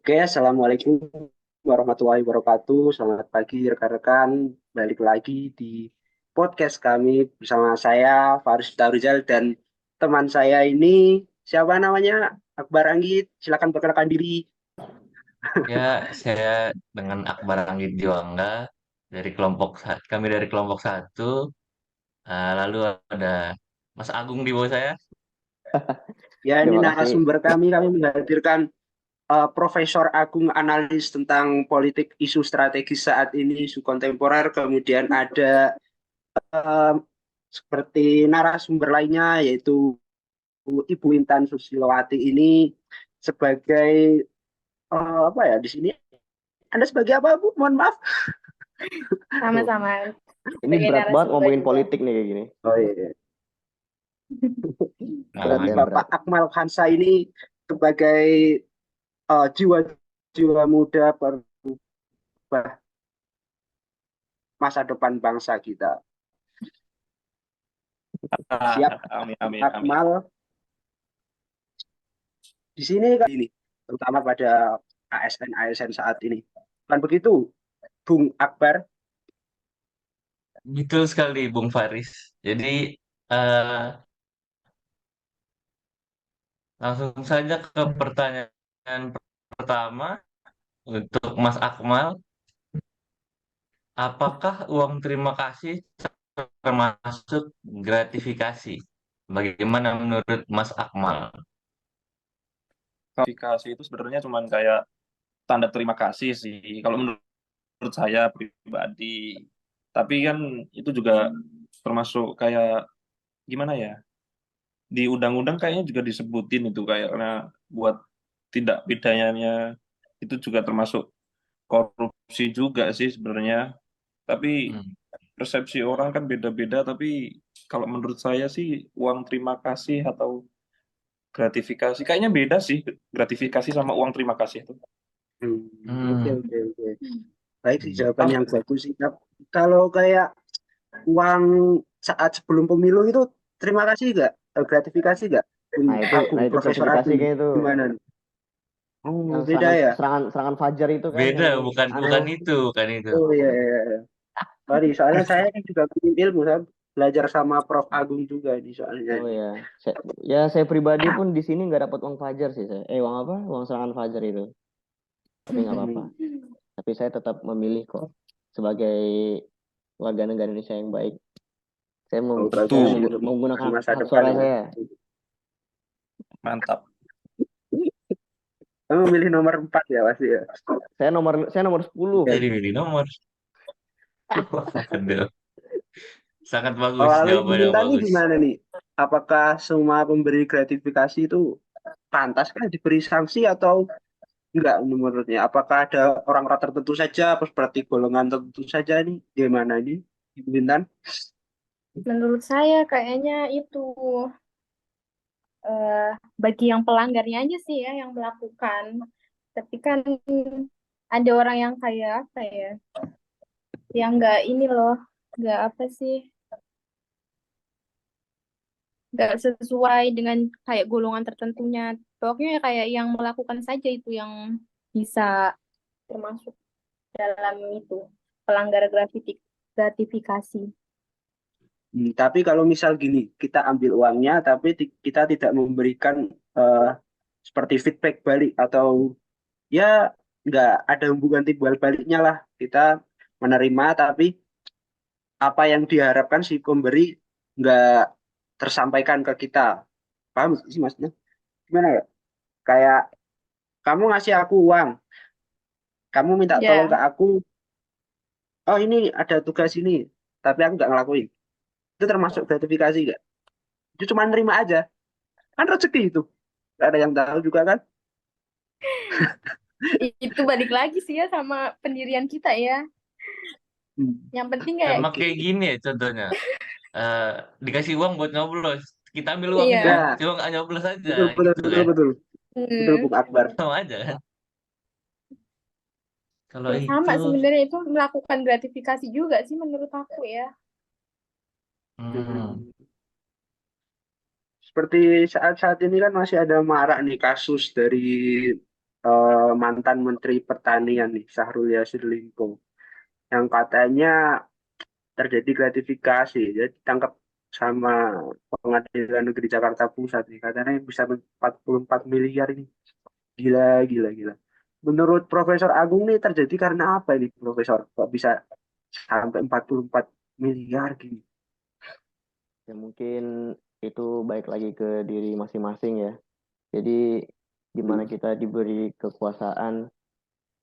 Oke, Assalamualaikum warahmatullahi wabarakatuh. Selamat pagi rekan-rekan. Balik lagi di podcast kami bersama saya Faris Tarizal dan teman saya ini siapa namanya? Akbar Anggit. Silakan perkenalkan diri. Ya, saya dengan Akbar Anggit Juangga kami dari kelompok satu. Lalu ada Mas Agung di bawah saya. Ya, ini Terima kasih. narasumber kami. Kami menghadirkan Profesor Agung analis tentang politik isu strategis saat ini, isu kontemporer. Kemudian ada eh, seperti narasumber lainnya yaitu Ibu Intan Susilowati ini sebagai apa ya di sini Anda sebagai apa Bu? Mohon maaf. Sama-sama Ini sebagai berat banget narasumber ngomongin juga. politik nih kayak gini. Oh iya. Berat Berarti ya, Nah, Bapak berat. Akmal Khansa ini sebagai jiwa-jiwa muda perubah masa depan bangsa kita. Siap, Amin, Bung amin, amin. Akmal. Di sini kan ini, terutama pada ASN-ASN saat ini. Kan begitu, Bung Akbar. betul sekali Bung Faris. Jadi eh, langsung saja ke pertanyaan pertama untuk Mas Akmal. Apakah uang terima kasih termasuk gratifikasi? Bagaimana menurut Mas Akmal? Klarifikasi itu sebenarnya cuma kayak tanda terima kasih sih, kalau menurut saya pribadi. Tapi kan itu juga termasuk kayak gimana ya? Di undang-undang kayaknya juga disebutin itu kayak karena buat tindak pidananya itu juga termasuk korupsi juga sih sebenarnya. Tapi Hmm. persepsi orang kan beda-beda. Tapi kalau menurut saya sih uang terima kasih atau gratifikasi kayaknya beda sih, gratifikasi sama uang terima kasih itu. Oke, Hmm. oke, oke. Baik sih jawaban Paham yang nggak sih? bagus sih. Kalau kayak uang saat sebelum pemilu itu terima kasih nggak? Gratifikasi nggak? Nah itu, Agung, Profesor gratifikasi Agung kayak itu. gimana nih? Oh, Yang beda serangan ya? serangan serangan Fajar itu kan Beda, yang bukan aneh. bukan Oh, itu, bukan itu. oh iya, iya, iya. Sorry, soalnya saya kan juga punya ilmu, saya belajar sama Prof. Agung juga di soalnya Oh ini. ya, saya pribadi pun di sini nggak dapat uang Fajar sih saya. Uang apa? Uang serangan Fajar itu. Tapi nggak apa-apa. Hmm. Tapi saya tetap memilih kok sebagai warga negara Indonesia yang baik. Oh, berarti Saya untuk menggunakan masa hak depan suara ya. saya. Mantap. Kamu milih nomor 4 ya pasti ya. Saya nomor 10. Oke. Jadi milih nomor. Aduh, sangat Oh, bagus, lalu Ibu jawabannya Minta nih bagus. gimana nih? Apakah semua pemberi gratifikasi itu pantas kan diberi sanksi atau enggak menurutnya? Apakah ada orang-orang tertentu saja, apa seperti golongan tertentu saja nih? Gimana nih, Ibu Bintan? Menurut saya kayaknya itu eh, bagi yang pelanggarnya aja sih ya yang melakukan. Tapi kan ada orang yang kayak apa ya, yang nggak ini loh, nggak apa sih, nggak sesuai dengan kayak golongan tertentunya. Pokoknya kayak yang melakukan saja itu yang bisa termasuk dalam itu pelanggar gratifikasi. Tapi kalau misal gini, kita ambil uangnya, tapi kita tidak memberikan eh, seperti feedback balik atau ya nggak ada hubungan timbal baliknya lah. Kita menerima, tapi apa yang diharapkan si pemberi nggak tersampaikan ke kita. Paham sih maksudnya? Gimana ya? Kayak kamu ngasih aku uang, kamu minta tolong ke Ya, aku, oh ini ada tugas ini, tapi aku nggak ngelakuin. Itu termasuk gratifikasi nggak? Itu cuma nerima aja. Kan rezeki itu. Nggak ada yang tahu juga kan? itu balik lagi sih ya sama pendirian kita ya. Hmm. Yang penting kayak Sama Oke. kayak gini ya contohnya. Eh, Dikasih uang buat nyoblos, kita ambil uangnya, iya. Ya, cuma nggak nyoblos aja, betul, betul, gitu betul, kan? betul. Betul, Hmm. Bung Akbar. Sama aja kan? Kalau Ya itu, sama sebenarnya itu melakukan gratifikasi juga sih menurut aku ya. hmm, Hmm. Seperti saat-saat ini kan masih ada marak nih kasus dari mantan Menteri Pertanian nih, Syahrul Yassin Limpo, yang katanya terjadi gratifikasi, jadi ditangkap sama Pengadilan Negeri Jakarta Pusat nih, katanya bisa 44 miliar ini. Gila, gila, gila. Menurut Profesor Agung nih terjadi karena apa ini, Profesor? Kok bisa sampai 44 miliar gini? Ya mungkin itu baik lagi ke diri masing-masing ya. Jadi gimana Hmm. kita diberi kekuasaan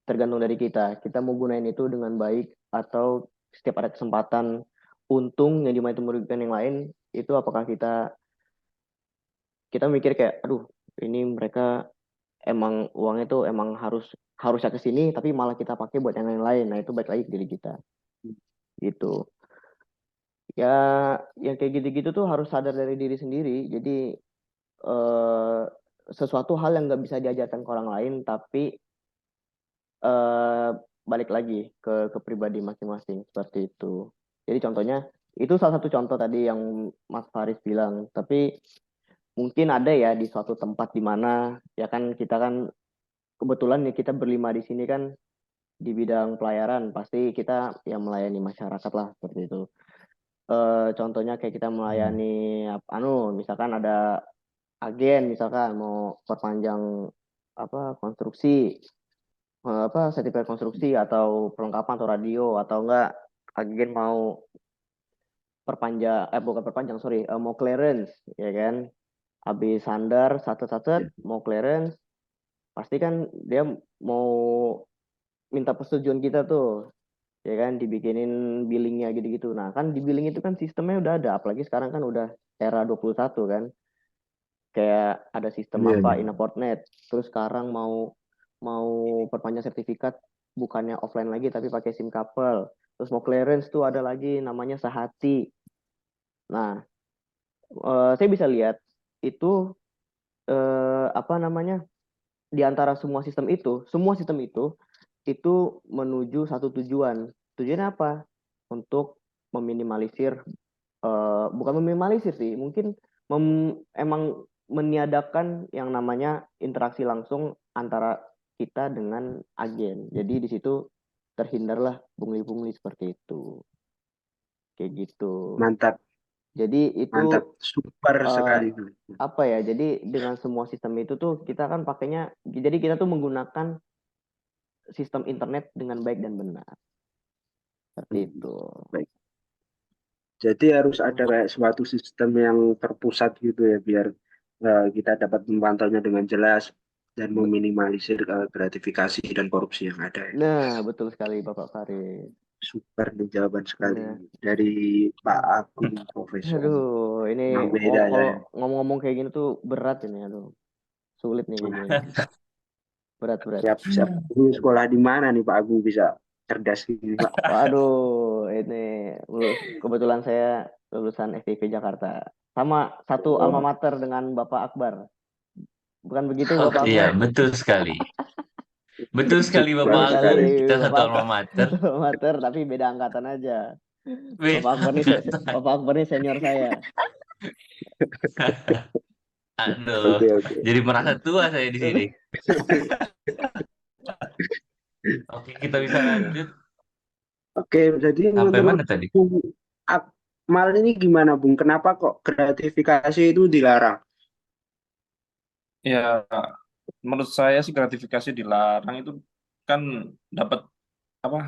tergantung dari kita. Kita mau gunain itu dengan baik atau setiap ada kesempatan untung yang dimana itu merugikan yang lain, itu apakah kita mikir kayak, aduh, ini mereka emang uangnya tuh emang harusnya ke sini, tapi malah kita pakai buat yang lain-lain. Nah itu baik lagi ke diri kita gitu. Ya, yang kayak gitu-gitu tuh harus sadar dari diri sendiri. Jadi eh, sesuatu hal yang nggak bisa diajarkan ke orang lain, tapi eh, balik lagi ke pribadi masing-masing seperti itu. Jadi contohnya itu salah satu contoh tadi yang Mas Faris bilang. Tapi mungkin ada ya di suatu tempat di mana ya kan kita kan kebetulan ya kita berlima di sini kan di bidang pelayaran pasti kita yang melayani masyarakat lah seperti itu. Contohnya kayak kita melayani misalkan ada agen misalkan mau perpanjang konstruksi sertifikat konstruksi atau perlengkapan atau radio atau enggak agen mau bukan perpanjang sorry mau clearance ya kan habis sandar satu-satu Ya. mau clearance pasti kan dia mau minta persetujuan kita tuh ya kan dibikinin billingnya gitu-gitu nah kan di billing itu kan sistemnya udah ada apalagi sekarang kan udah era 21 kan kayak ada sistem Iya, apa iya. Inaport.net terus sekarang mau mau perpanjang sertifikat bukannya offline lagi tapi pakai SIM couple terus mau clearance tuh ada lagi namanya Sehati nah saya bisa lihat itu apa namanya di antara semua sistem itu menuju satu tujuan tujuannya apa untuk meminimalisir bukan meminimalisir sih, mungkin emang meniadakan yang namanya interaksi langsung antara kita dengan agen. Jadi di situ terhindarlah pungli-pungli seperti itu, kayak gitu. Mantap, Jadi itu mantap, super eh, sekali. apa ya? Jadi dengan semua sistem itu tuh kita kan pakainya, jadi kita tuh menggunakan sistem internet dengan baik dan benar, seperti Hmm. itu. Baik. Jadi harus ada kayak suatu sistem yang terpusat gitu ya, biar kita dapat memantaunya dengan jelas dan Be- meminimalisir gratifikasi dan korupsi yang ada ya. Nah, betul sekali Bapak Farid. Super nih jawaban sekali Nah, dari Pak Agung Profesor. aduh, ini Yang beda kalau saya. ngomong-ngomong kayak gini tuh berat ini, aduh, sulit nih kayak gini nih, berat berat. Siap, siap. Ini sekolah di mana nih Pak Agung bisa cerdas ini Pak? Waduh, ini kebetulan saya lulusan FIP Jakarta, sama satu alma Oh, mater dengan Bapak Akbar, bukan begitu Oh Bapak iya, Akbar? betul sekali. Betul sekali super Betul Bapak sekali, Agung, sekali. kita satu Bapak alma mater. satu alma mater tapi beda angkatan aja. Beda angkatan. Bapak Akbar nih senior saya. Aduh, Oke, oke. jadi merasa tua saya di sini. Oke, kita bisa lanjut. Oke, jadi Sampai menurut mana tadi? Bung Akmal ini gimana Bung? Kenapa kok gratifikasi itu dilarang? Ya, menurut saya sih gratifikasi dilarang itu kan dapat apa?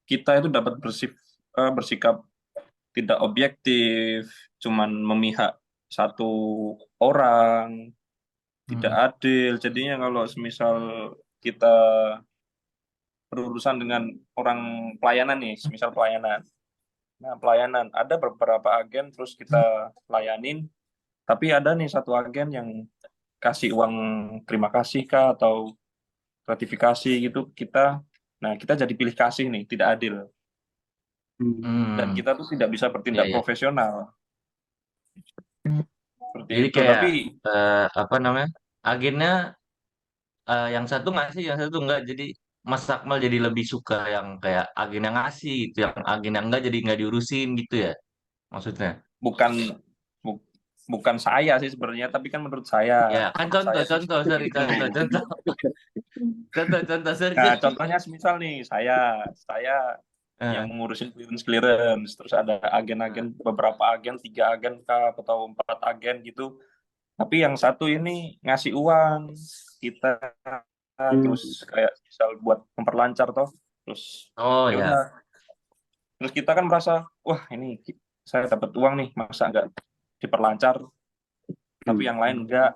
Kita itu dapat bersikap tidak objektif, cuman memihak satu orang, tidak Hmm. adil. Jadinya kalau semisal kita berurusan dengan orang pelayanan nih, semisal pelayanan. Nah, pelayanan ada beberapa agen terus kita layanin, tapi ada nih satu agen yang kasih uang terima kasih kah atau gratifikasi gitu kita. Nah, kita jadi pilih kasih nih, tidak adil. Dan Hmm, kita tuh tidak bisa iya bertindak ya. profesional seperti Jadi itu. kayak Tapi apa namanya? Agennya yang satu ngasih, yang satu enggak. Jadi Mas Akmal jadi lebih suka yang kayak agen yang ngasih gitu, yang agen yang enggak jadi enggak diurusin gitu ya maksudnya. bukan bu- bukan saya sih sebenarnya, tapi kan menurut saya, Ya, kan contoh, saya contoh, seperti sorry, itu. contoh, sorry, Nah, sorry. contohnya semisal nih, saya yang Eh, mengurusin clearance, terus ada agen-agen, beberapa agen, 3 agen kah, atau 4 agen gitu. Tapi yang satu ini ngasih uang kita, Hmm. terus kayak misal buat memperlancar toh, terus oh ya ya. udah, terus kita kan merasa, wah ini saya dapat uang nih, masa nggak diperlancar, tapi yang lain enggak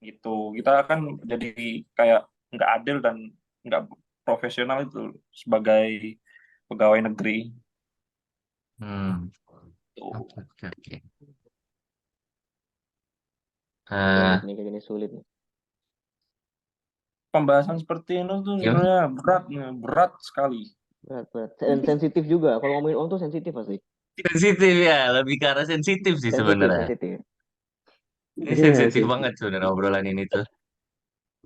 gitu. Kita kan jadi kayak nggak adil dan nggak profesional itu sebagai pegawai negeri. Hmm. Tuh. Oke, oke, oke. Sulit Eh, nih, kayak gini sulit nih. Pembahasan seperti ini tuh gimana? sebenarnya berat sekali. Berat, berat. Dan sensitif juga. Kalau ngomongin uang tuh sensitif pasti. Sensitif ya, lebih ke arah sensitif sih Sensitif, sebenarnya. sensitif. Ini Iya sensitif sih, banget sebenarnya obrolan ini tuh.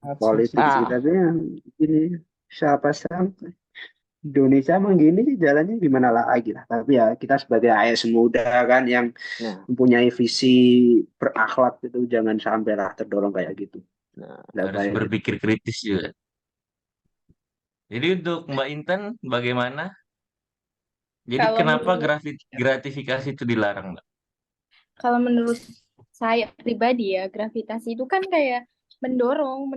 Sangat politik sih. Ah, Tapi yang ini siapa sampai Indonesia emang gini sih jalannya gimana lagi lah. Tapi ya kita sebagai AS muda kan yang nah, mempunyai visi berakhlak itu jangan sampai lah terdorong kayak gitu. nah. Nggak Harus baik. berpikir kritis juga. Jadi untuk Mbak Intan bagaimana? Jadi Kalau kenapa menurut gratifikasi itu dilarang, Mbak? kalau menurut saya pribadi ya, gravitasi itu kan kayak mendorong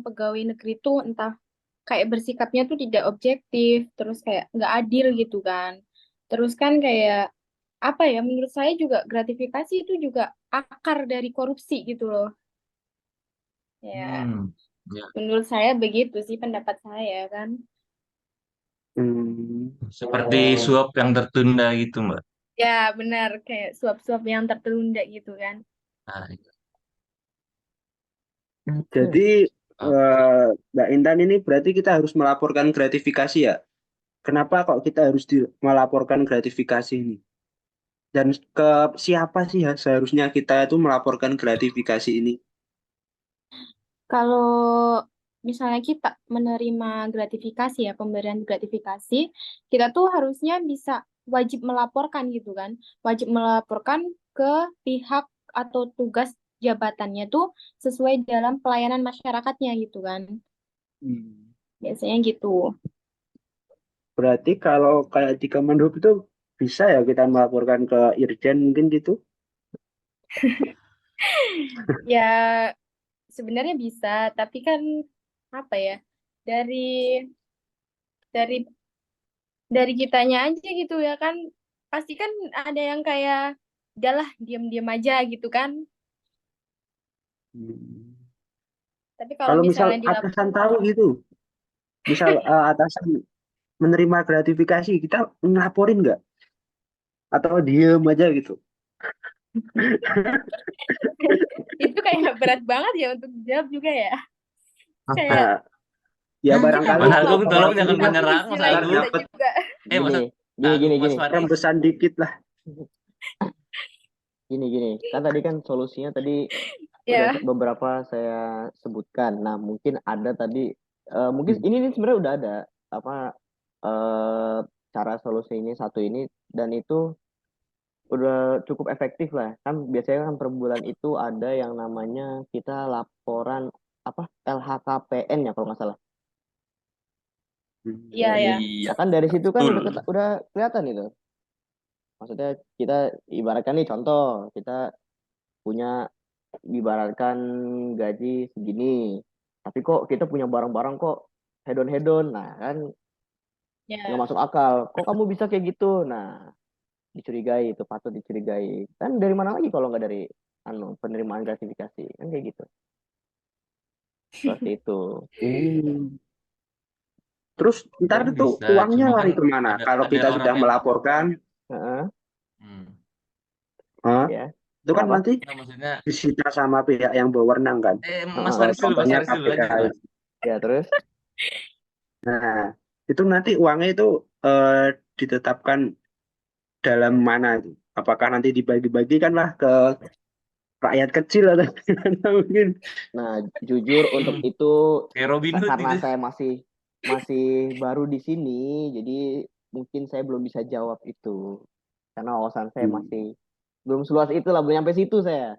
pegawai negeri itu entah kayak bersikapnya tuh tidak objektif, terus kayak nggak adil gitu kan. Terus kan kayak apa ya? Menurut saya juga gratifikasi itu juga akar dari korupsi gitu loh. Ya, Hmm, ya. menurut saya begitu sih pendapat saya kan. Hmm. Seperti suap yang tertunda gitu, Mbak. Ya, benar kayak suap-suap yang tertunda gitu kan. Nah, Jadi oke. Mbak Intan ini berarti kita harus melaporkan gratifikasi ya. Kenapa kok kita harus melaporkan gratifikasi ini? Dan ke siapa sih ya seharusnya kita itu melaporkan gratifikasi ini? Kalau misalnya kita menerima gratifikasi ya, pemberian gratifikasi, kita tuh harusnya bisa wajib melaporkan gitu kan. Wajib melaporkan ke pihak atau tugas jabatannya tuh sesuai dalam pelayanan masyarakatnya gitu kan. Hmm. Biasanya gitu. Berarti kalau kayak di Kemenhub itu bisa ya kita melaporkan ke Irjen mungkin gitu? Ya, sebenarnya bisa, tapi kan apa ya? Dari dari dari kitanya aja gitu ya kan. Pasti kan ada yang kayak udahlah diam-diam aja gitu kan. Hmm. Tapi kalau Kalau misal misalnya dilapor, atasan tahu gitu, misal atasan menerima gratifikasi, kita ngelaporin nggak? Atau diem aja gitu? itu kayak berat banget ya untuk dijawab juga ya. Kayak Nah, ya kita barangkali Mas mau Agung orang tolong ngelaporin ini jangan kan tapi di menyerang, sisi Mas lain ntar Agung. bisa dapat juga. Mas gini, gini, Agung, gini, Mas gini, Faris. rembesan dikit lah. gini, gini. Kan tadi kan solusinya tadi udah Ya, beberapa saya sebutkan. Nah, mungkin ada tadi, mungkin Hmm. ini sebenarnya udah ada apa eh cara solusi ini satu ini dan itu udah cukup efektif lah. Kan biasanya kan per bulan itu ada yang namanya kita laporan apa LHKPN ya kalau nggak salah. Hmm. iya ya. Iya, Nah kan dari situ kan betul. udah kelihatan itu. Maksudnya kita ibaratkan nih contoh kita punya ibaratkan gaji segini, tapi kok kita punya barang-barang kok hedon-hedon, nah kan nggak Ya. masuk akal. Kok kamu bisa kayak gitu? Nah dicurigai itu patut dicurigai. Kan dari mana lagi kalau nggak dari penerimaan gratifikasi kan kayak gitu. Seperti itu. Hmm. Terus ntar Sebenarnya itu bisa, uangnya cuma kan lari kemana? Kalau ada kita orang sudah yang melaporkan, Heeh, hmm, ya. itu kan Kenapa? nanti nah, maksudnya disita sama pihak yang berwenang kan. Mas Heeh. Kalau Faris dulu, Mas contohnya Faris dulu KPK. lanjut, Mas. Ya terus. Nah, itu nanti uangnya itu eh, ditetapkan dalam mana itu? Apakah nanti dibagi-bagikan lah ke rakyat kecil atau gimana mungkin? Nah jujur untuk Hmm, itu kayak Robin Hood karena itu. saya masih masih baru di sini, jadi mungkin saya belum bisa jawab itu karena wawasan saya Hmm. masih belum seluas itu lah, belum sampai situ saya.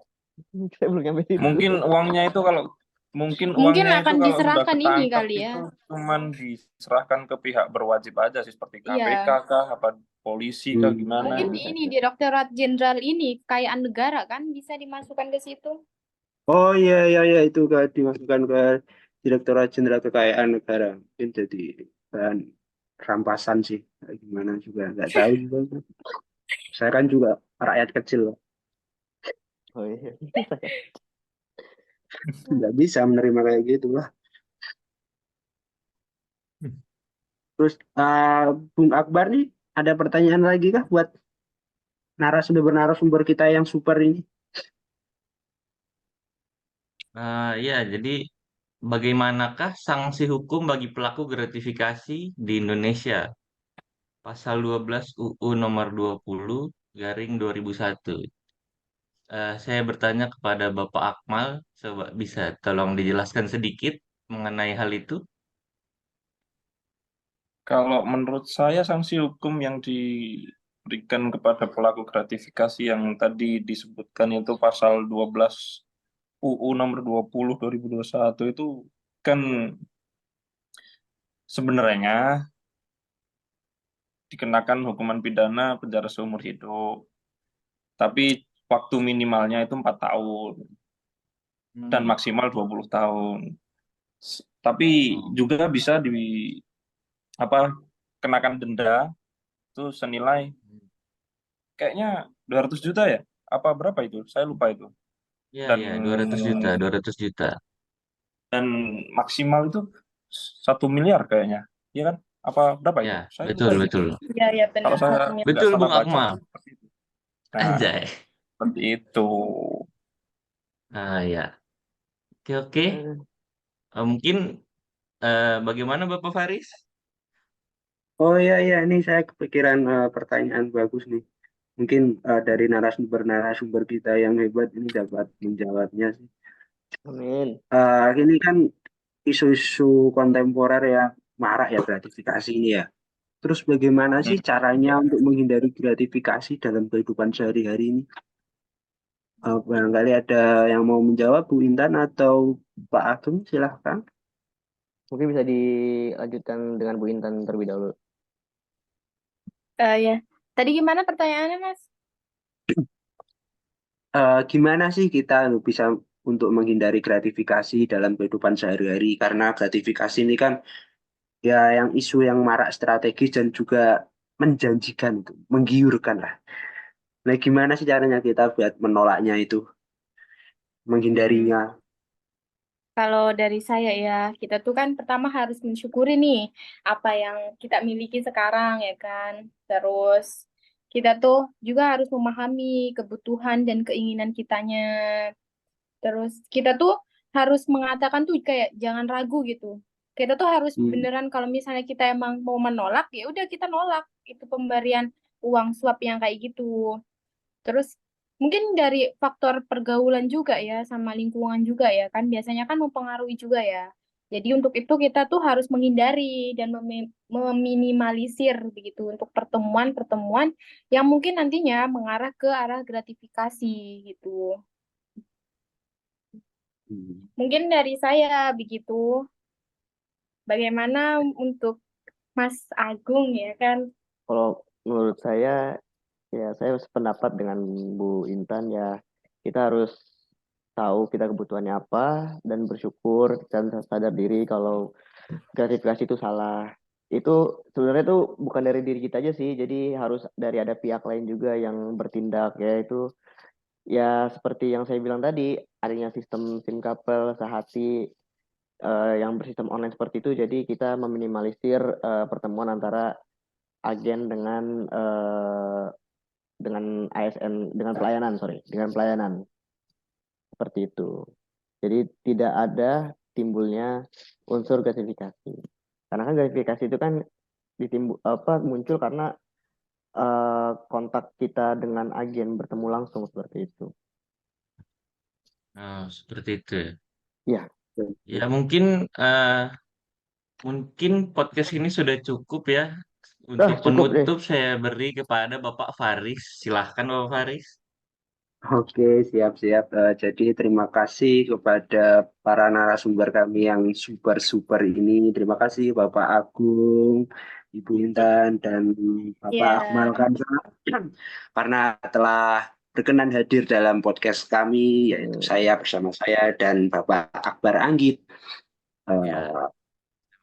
Saya belum nyampe situ. Mungkin uangnya itu kalau mungkin Mungkin uangnya itu akan kalau sudah diserahkan ini ketangkap kali ya. itu cuman diserahkan ke pihak berwajib aja sih seperti KPK Iya. kah apa polisi kah Hmm. gimana. Mungkin Bisa, ini bisa. Direktorat Jenderal ini kekayaan negara kan bisa dimasukkan ke situ. Oh iya iya iya itu dimasukkan ke Direktorat Jenderal Kekayaan Negara. Mungkin jadi bahan rampasan sih. Kayak gimana juga nggak tahu juga. Saya kan juga rakyat kecil, Oh iya. nggak bisa menerima kayak gitu lah. Terus Bung Akbar nih ada pertanyaan lagi kah buat narasumber kita yang super ini? Ya, jadi bagaimanakah sanksi hukum bagi pelaku gratifikasi di Indonesia? Pasal 12 UU nomor 20 garing 2001. Saya bertanya kepada Bapak Akmal, coba bisa tolong dijelaskan sedikit mengenai hal itu? Kalau menurut saya sanksi hukum yang diberikan kepada pelaku gratifikasi yang tadi disebutkan itu pasal 12 UU nomor 20 2021 itu kan sebenarnya dikenakan hukuman pidana penjara seumur hidup. Tapi waktu minimalnya itu 4 tahun dan Hmm. maksimal 20 tahun. Tapi Oh, juga bisa di apa kenakan denda itu senilai kayaknya 200 juta ya? Apa berapa itu? Saya lupa itu. ya, Dan ya, 200 juta, 200 juta. dan maksimal itu 1 miliar kayaknya. Iya kan? Apa berapa itu? Ya, Saya lupa betul, itu. betul. Ya, ya Kalau benar saya satu miliar. nggak Betul, salah Bung baca Akmal. sih seperti itu. Nah, Anjay. seperti itu. Ya. Oke, oke. Mungkin bagaimana Bapak Faris? Oh iya iya ini saya kepikiran pertanyaan bagus nih. Mungkin dari narasumber-narasumber kita yang hebat ini dapat menjawabnya sih. Amin. Ini kan isu-isu kontemporer yang marak ya gratifikasi ini ya. Terus bagaimana sih caranya untuk menghindari gratifikasi dalam kehidupan sehari-hari ini? Barangkali ada yang mau menjawab, Bu Intan atau Pak Agung, silahkan. Mungkin bisa dilanjutkan dengan Bu Intan terlebih dahulu. Ya. Tadi gimana pertanyaannya, Mas? Gimana sih kita bisa untuk menghindari gratifikasi dalam kehidupan sehari-hari? Karena gratifikasi ini kan ya yang isu yang marak strategis dan juga menjanjikan itu, menggiurkan lah. Nah, gimana sih caranya kita buat menolaknya itu, Hmm. menghindarinya? Kalau dari saya ya, kita tuh kan pertama harus mensyukuri nih apa yang kita miliki sekarang ya kan. Terus kita tuh juga harus memahami kebutuhan dan keinginan kitanya. Terus kita tuh harus mengatakan tuh kayak jangan ragu gitu. Kita tuh harus Hmm. beneran kalau misalnya kita emang mau menolak, ya udah kita nolak itu pemberian uang suap yang kayak gitu. Terus mungkin dari faktor pergaulan juga ya sama lingkungan juga ya kan biasanya kan mempengaruhi juga ya. Jadi untuk itu kita tuh harus menghindari dan meminimalisir begitu untuk pertemuan-pertemuan yang mungkin nantinya mengarah ke arah gratifikasi gitu. Hmm. Mungkin dari saya begitu. Bagaimana untuk Mas Agung ya kan? Kalau menurut ya saya sependapat dengan Bu Intan ya. Kita harus tahu kita kebutuhannya apa dan bersyukur dan sadar diri kalau gratifikasi itu salah. Itu sebenarnya itu bukan dari diri kita aja sih, jadi harus dari ada pihak lain juga yang bertindak ya itu ya seperti yang saya bilang tadi adanya sistem Finkapel Sehati yang bersistem online seperti itu jadi kita meminimalisir pertemuan antara agen dengan ASN dengan pelayanan sorry dengan pelayanan seperti itu. Jadi tidak ada timbulnya unsur gratifikasi. Karena kan gratifikasi itu kan muncul karena kontak kita dengan agen bertemu langsung seperti itu. Seperti itu. Ya, Ya, mungkin podcast ini sudah cukup ya. Untuk cukup deh. penutup saya beri kepada Bapak Faris. Silahkan Bapak Faris. Oke, siap-siap. Jadi terima kasih kepada para narasumber kami yang super-super ini. Terima kasih Bapak Agung, Ibu Intan, dan Bapak Akmal Ya, Kamsa karena telah berkenan hadir dalam podcast kami, yaitu saya bersama saya dan Bapak Akbar Anggit. Ya, Eh, terima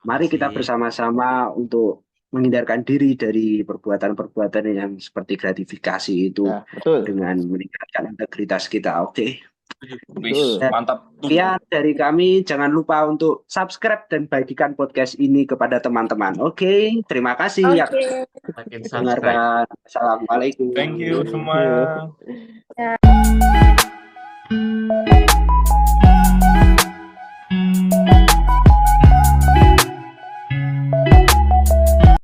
Mari kita kasih. bersama-sama untuk menghindarkan diri dari perbuatan-perbuatan yang seperti gratifikasi itu Ya, betul. dengan meningkatkan integritas kita. Oke. Wis, Betul. mantap. Sekian dari kami. Jangan lupa untuk subscribe dan bagikan podcast ini kepada teman-teman. Oke, terima kasih yang oke. Makin subscribe. mendengarkan. Assalamualaikum. Thank you Thank semua. you.